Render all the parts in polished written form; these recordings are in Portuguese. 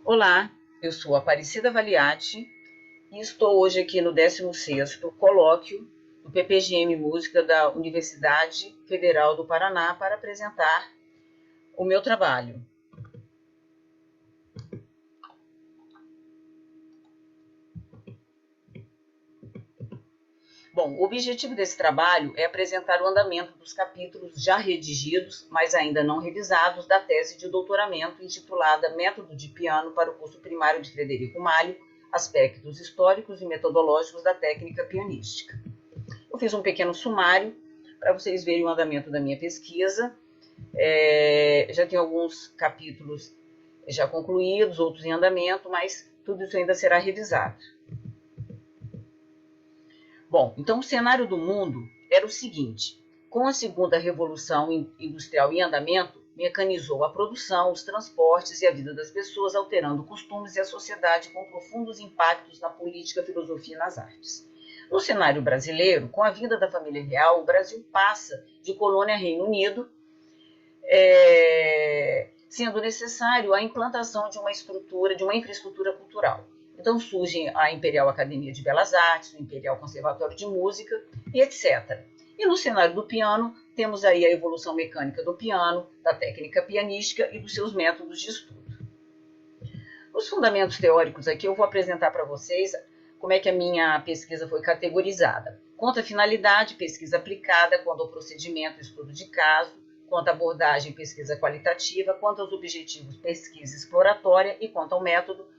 Olá, eu sou Aparecida Valiati e estou hoje aqui no 16º colóquio do PPGM Música da Universidade Federal do Paraná para apresentar o meu trabalho. Bom, o objetivo desse trabalho é apresentar o andamento dos capítulos já redigidos, mas ainda não revisados, da tese de doutoramento intitulada Método de Piano para o curso primário de Frederico Malho, aspectos históricos e metodológicos da técnica pianística. Eu fiz um pequeno sumário para vocês verem o andamento da minha pesquisa. Já tem alguns capítulos já concluídos, outros em andamento, mas tudo isso ainda será revisado. Bom, então o cenário do mundo era o seguinte: com a segunda revolução industrial em andamento, mecanizou a produção, os transportes e a vida das pessoas, alterando costumes e a sociedade com profundos impactos na política, filosofia e nas artes. No cenário brasileiro, com a vinda da família real, o Brasil passa de colônia a Reino Unido, sendo necessário a implantação de uma infraestrutura cultural. Então surgem a Imperial Academia de Belas Artes, o Imperial Conservatório de Música e etc. E no cenário do piano, temos aí a evolução mecânica do piano, da técnica pianística e dos seus métodos de estudo. Os fundamentos teóricos aqui eu vou apresentar para vocês como é que a minha pesquisa foi categorizada. Quanto à finalidade, pesquisa aplicada, quanto ao procedimento, estudo de caso, quanto à abordagem, pesquisa qualitativa, quanto aos objetivos, pesquisa exploratória e quanto ao método,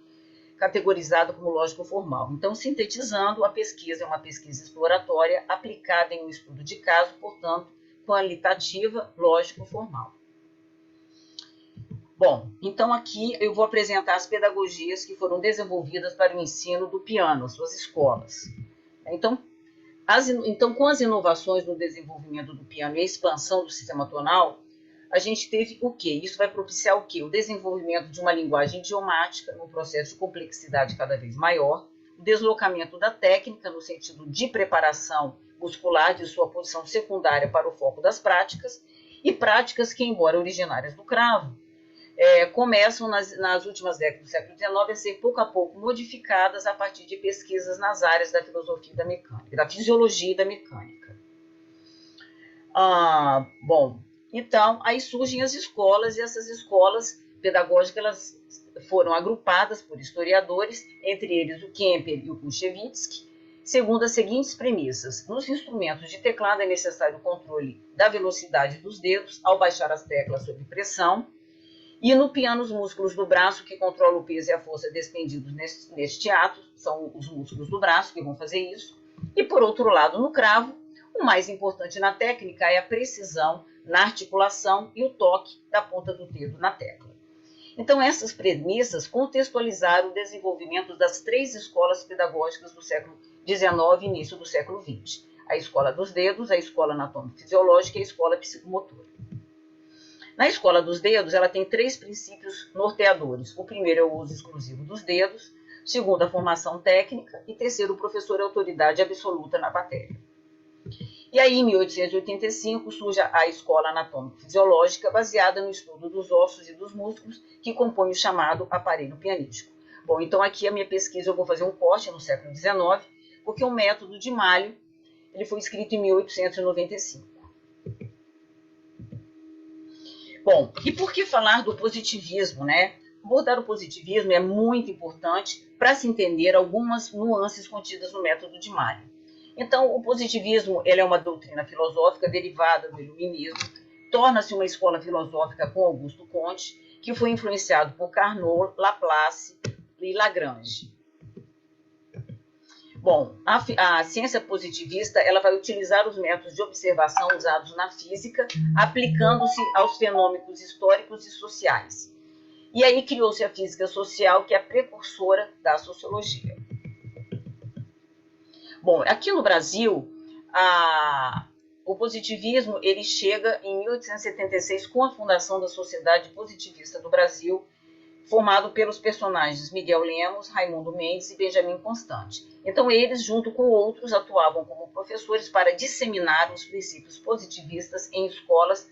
categorizado como lógico-formal. Então, sintetizando, a pesquisa é uma pesquisa exploratória aplicada em um estudo de caso, portanto, qualitativa, lógico-formal. Bom, então aqui eu vou apresentar as pedagogias que foram desenvolvidas para o ensino do piano, suas escolas. Então, com as inovações no desenvolvimento do piano e a expansão do sistema tonal, a gente teve o quê? Isso vai propiciar o quê? O desenvolvimento de uma linguagem idiomática, num processo de complexidade cada vez maior, o deslocamento da técnica, no sentido de preparação muscular, de sua posição secundária para o foco das práticas, e práticas que, embora originárias do cravo, começam nas últimas décadas do século XIX a ser pouco a pouco modificadas a partir de pesquisas nas áreas da filosofia e da mecânica, da fisiologia e da mecânica. Bom, então, aí surgem as escolas, e essas escolas pedagógicas elas foram agrupadas por historiadores, entre eles o Kemper e o Kuchevitsky, segundo as seguintes premissas: nos instrumentos de teclado é necessário o controle da velocidade dos dedos ao baixar as teclas sob pressão, e no piano os músculos do braço que controlam o peso e a força despendidos neste ato, são os músculos do braço que vão fazer isso, e por outro lado, no cravo, o mais importante na técnica é a precisão na articulação e o toque da ponta do dedo na tecla. Então, essas premissas contextualizaram o desenvolvimento das três escolas pedagógicas do século XIX e início do século XX: a escola dos dedos, a escola anatômico-fisiológica e a escola psicomotora. Na escola dos dedos, ela tem três princípios norteadores. O primeiro é o uso exclusivo dos dedos, o segundo, a formação técnica, e terceiro, o professor é autoridade absoluta na matéria. E aí, em 1885, surge a escola anatômico-fisiológica, baseada no estudo dos ossos e dos músculos, que compõem o chamado aparelho pianístico. Bom, então aqui a minha pesquisa eu vou fazer um corte no século XIX, porque o método de Malho ele foi escrito em 1895. Bom, e por que falar do positivismo, né? Abordar o positivismo é muito importante para se entender algumas nuances contidas no método de Malho. Então, o positivismo ele é uma doutrina filosófica derivada do iluminismo, torna-se uma escola filosófica com Augusto Comte, que foi influenciado por Carnot, Laplace e Lagrange. Bom, a ciência positivista ela vai utilizar os métodos de observação usados na física, aplicando-se aos fenômenos históricos e sociais. E aí criou-se a física social, que é a precursora da sociologia. Bom, aqui no Brasil, o positivismo ele chega em 1876 com a fundação da Sociedade Positivista do Brasil, formado pelos personagens Miguel Lemos, Raimundo Mendes e Benjamin Constant. Então, eles, junto com outros, atuavam como professores para disseminar os princípios positivistas em escolas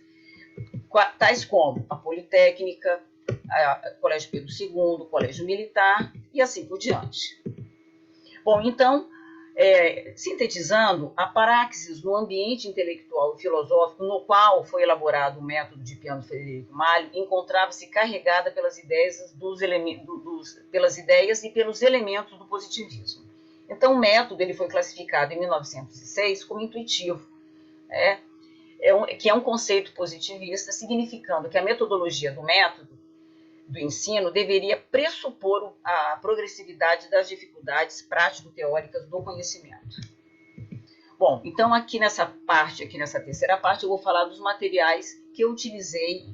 tais como a Politécnica, Colégio Pedro II, Colégio Militar e assim por diante. Bom, então, sintetizando, a praxis no ambiente intelectual e filosófico no qual foi elaborado o método de piano de Frederico Malho encontrava-se carregada pelas ideias e pelos elementos do positivismo. Então, o método ele foi classificado em 1906 como intuitivo, que é um conceito positivista, significando que a metodologia do método do ensino deveria pressupor a progressividade das dificuldades prático-teóricas do conhecimento. Bom, então aqui nessa terceira parte, eu vou falar dos materiais que eu utilizei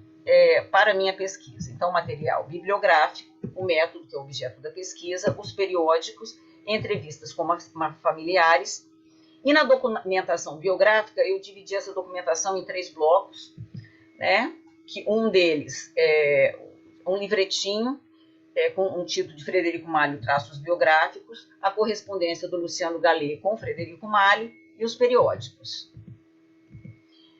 para a minha pesquisa. Então, material bibliográfico, o método, que é o objeto da pesquisa, os periódicos, entrevistas com familiares. E na documentação biográfica, eu dividi essa documentação em 3 blocos, que um deles é um livretinho com um título de Frederico Malho, traços biográficos, a correspondência do Luciano Gallet com Frederico Malho e os periódicos.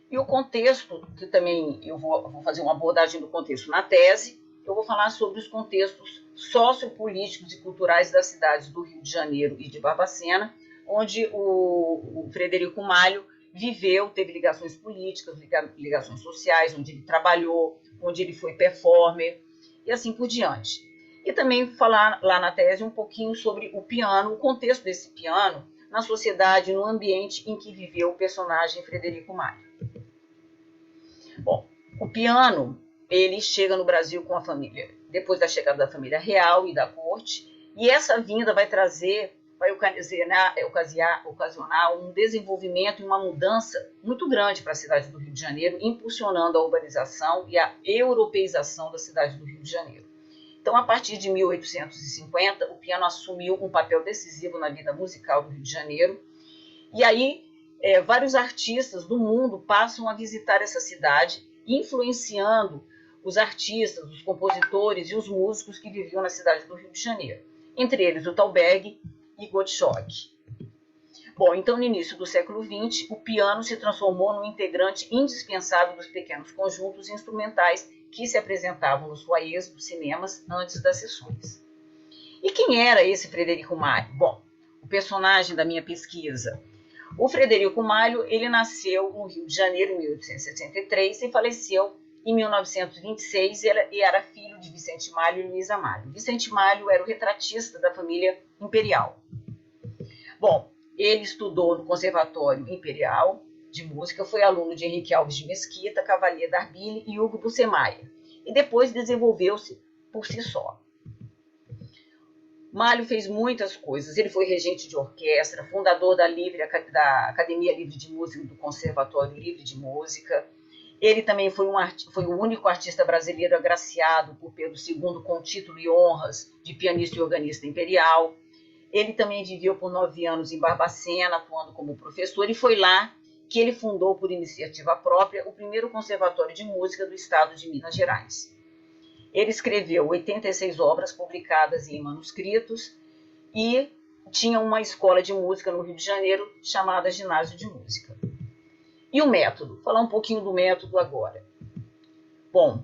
E o contexto, que também eu vou fazer uma abordagem do contexto na tese, eu vou falar sobre os contextos sociopolíticos e culturais das cidades do Rio de Janeiro e de Barbacena, onde o Frederico Malho viveu, teve ligações políticas, ligações sociais, onde ele trabalhou, onde ele foi performer, e assim por diante. E também falar lá na tese um pouquinho sobre o piano, o contexto desse piano na sociedade, no ambiente em que viveu o personagem Frederico Malho. Bom, o piano, ele chega no Brasil com a família, depois da chegada da família real e da corte, e essa vinda vai ocasionar um desenvolvimento e uma mudança muito grande para a cidade do Rio de Janeiro, impulsionando a urbanização e a europeização da cidade do Rio de Janeiro. Então, a partir de 1850, o piano assumiu um papel decisivo na vida musical do Rio de Janeiro, e aí vários artistas do mundo passam a visitar essa cidade, influenciando os artistas, os compositores e os músicos que viviam na cidade do Rio de Janeiro, entre eles o Thalberg e Gottschalk. Bom, então no início do século XX, o piano se transformou num integrante indispensável dos pequenos conjuntos instrumentais que se apresentavam nos foyers dos cinemas antes das sessões. E quem era esse Frederico Malho? Bom, o personagem da minha pesquisa. O Frederico Malho, ele nasceu no Rio de Janeiro em 1863 e faleceu em 1926 e era filho de Vicente Malho e Luísa Malho. Vicente Malho era o retratista da família imperial. Bom, ele estudou no Conservatório Imperial de Música, foi aluno de Henrique Alves de Mesquita, Cavalier d'Arbille e Hugo Bussemeyer, e depois desenvolveu-se por si só. Malho fez muitas coisas, ele foi regente de orquestra, fundador da Academia Livre de Música e do Conservatório Livre de Música. Ele também foi o único artista brasileiro agraciado por Pedro II com título e honras de pianista e organista imperial. Ele também viveu por 9 anos em Barbacena, atuando como professor, e foi lá que ele fundou, por iniciativa própria, o primeiro conservatório de música do estado de Minas Gerais. Ele escreveu 86 obras publicadas em manuscritos e tinha uma escola de música no Rio de Janeiro chamada Ginásio de Música. E o método? Vou falar um pouquinho do método agora. Bom,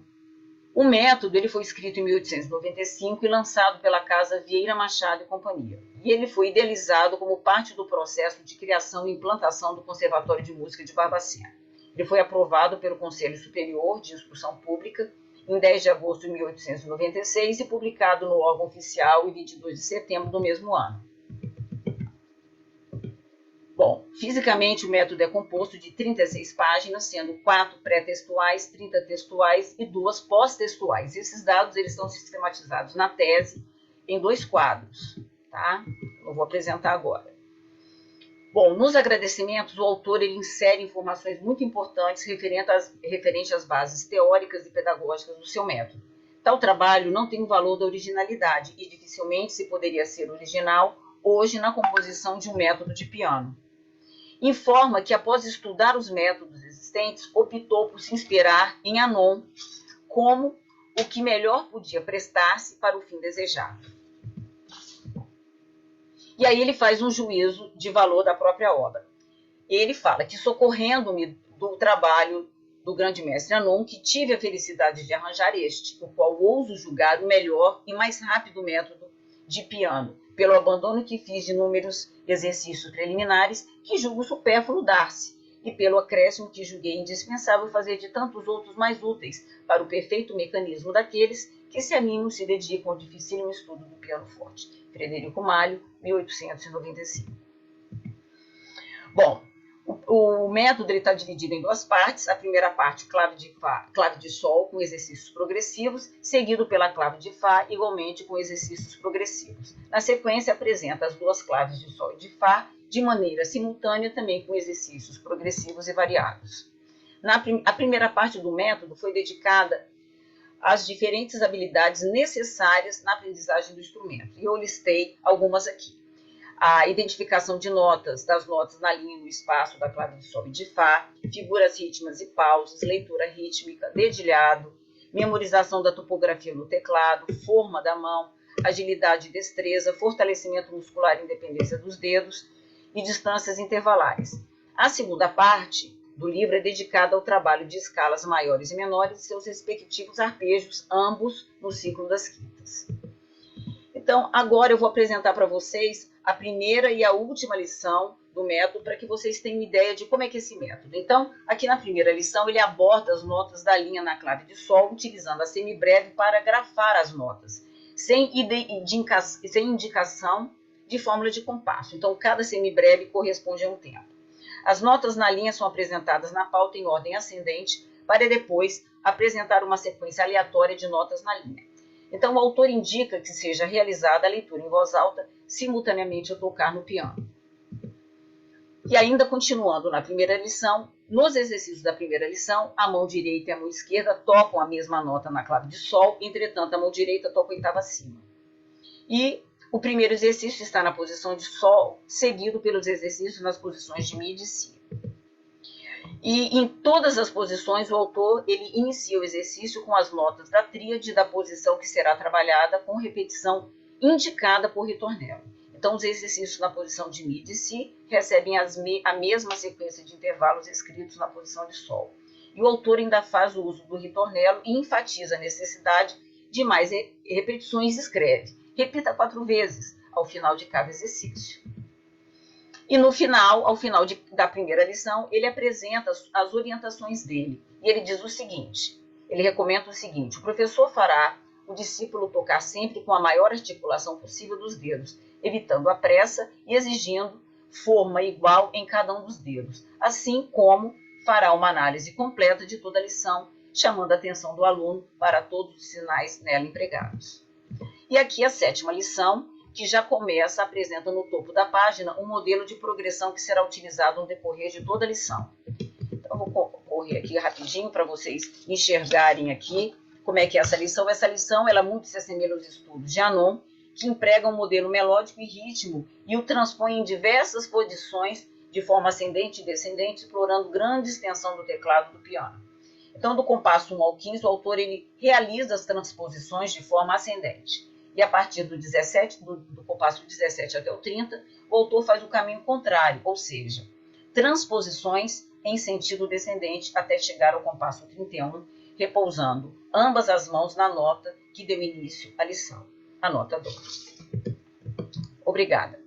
o método ele foi escrito em 1895 e lançado pela Casa Vieira Machado e Companhia. E ele foi idealizado como parte do processo de criação e implantação do Conservatório de Música de Barbacena. Ele foi aprovado pelo Conselho Superior de Instrução Pública em 10 de agosto de 1896 e publicado no órgão oficial em 22 de setembro do mesmo ano. Bom, fisicamente o método é composto de 36 páginas, sendo 4 pré-textuais, 30 textuais e 2 pós-textuais. Esses dados eles estão sistematizados na tese em 2 quadros, tá? Eu vou apresentar agora. Bom, nos agradecimentos, o autor ele insere informações muito importantes referente às bases teóricas e pedagógicas do seu método. Tal trabalho não tem o valor da originalidade e dificilmente se poderia ser original hoje na composição de um método de piano. Informa que, após estudar os métodos existentes, optou por se inspirar em Anon como o que melhor podia prestar-se para o fim desejado. E aí ele faz um juízo de valor da própria obra. Ele fala que, socorrendo-me do trabalho do grande mestre Anon que tive a felicidade de arranjar este, o qual ouso julgar o melhor e mais rápido método de piano, pelo abandono que fiz de inúmeros exercícios preliminares que julgo supérfluo dar-se, e pelo acréscimo que julguei indispensável fazer de tantos outros mais úteis para o perfeito mecanismo daqueles que se animam e se dedicam ao dificílimo estudo do pianoforte. Frederico Malho, 1895. Bom, o método está dividido em duas partes. A primeira parte, clave de Fá, clave de Sol, com exercícios progressivos, seguido pela clave de Fá, igualmente com exercícios progressivos. Na sequência, apresenta as duas claves de Sol e de Fá, de maneira simultânea, também com exercícios progressivos e variados. A primeira parte do método foi dedicada às diferentes habilidades necessárias na aprendizagem do instrumento, e eu listei algumas aqui. A identificação de notas, das notas na linha e no espaço da clave de Sol e de Fá, figuras rítmicas e pausas, leitura rítmica, dedilhado, memorização da topografia no teclado, forma da mão, agilidade e destreza, fortalecimento muscular e independência dos dedos e distâncias intervalares. A segunda parte do livro é dedicada ao trabalho de escalas maiores e menores e seus respectivos arpejos, ambos no ciclo das quintas. Então, agora eu vou apresentar para vocês a primeira e a última lição do método para que vocês tenham ideia de como é que é esse método. Então, aqui na primeira lição, ele aborda as notas da linha na clave de Sol, utilizando a semibreve para grafar as notas, sem indicação de fórmula de compasso. Então, cada semibreve corresponde a um tempo. As notas na linha são apresentadas na pauta em ordem ascendente, para depois apresentar uma sequência aleatória de notas na linha. Então, o autor indica que seja realizada a leitura em voz alta, simultaneamente ao tocar no piano. E ainda continuando na primeira lição, nos exercícios da primeira lição, a mão direita e a mão esquerda tocam a mesma nota na clave de Sol, entretanto, a mão direita toca a oitava acima. E o primeiro exercício está na posição de Sol, seguido pelos exercícios nas posições de Mi e de Si. E em todas as posições, o autor ele inicia o exercício com as notas da tríade da posição que será trabalhada com repetição indicada por ritornelo. Então, os exercícios na posição de Mi e de Si recebem a mesma sequência de intervalos escritos na posição de Sol. E o autor ainda faz o uso do ritornelo e enfatiza a necessidade de mais repetições e escreve: repita 4 vezes ao final de cada exercício. E no final, ao final da primeira lição, ele apresenta as orientações dele. E ele diz o seguinte, ele recomenda o seguinte: o professor fará o discípulo tocar sempre com a maior articulação possível dos dedos, evitando a pressa e exigindo forma igual em cada um dos dedos, assim como fará uma análise completa de toda a lição, chamando a atenção do aluno para todos os sinais nela empregados. E aqui a sétima lição, que já começa, apresenta no topo da página um modelo de progressão que será utilizado no decorrer de toda a lição. Então, eu vou correr aqui rapidinho para vocês enxergarem aqui como é que é essa lição. Essa lição, ela muito se assemelha aos estudos de Anon, que emprega um modelo melódico e ritmo e o transpõe em diversas posições de forma ascendente e descendente, explorando grande extensão do teclado do piano. Então, do compasso 1 ao 15, o autor ele realiza as transposições de forma ascendente. E a partir do compasso 17 até o 30, o autor faz o caminho contrário, ou seja, transposições em sentido descendente até chegar ao compasso 31, repousando ambas as mãos na nota que deu início à lição, a nota dó. Obrigada.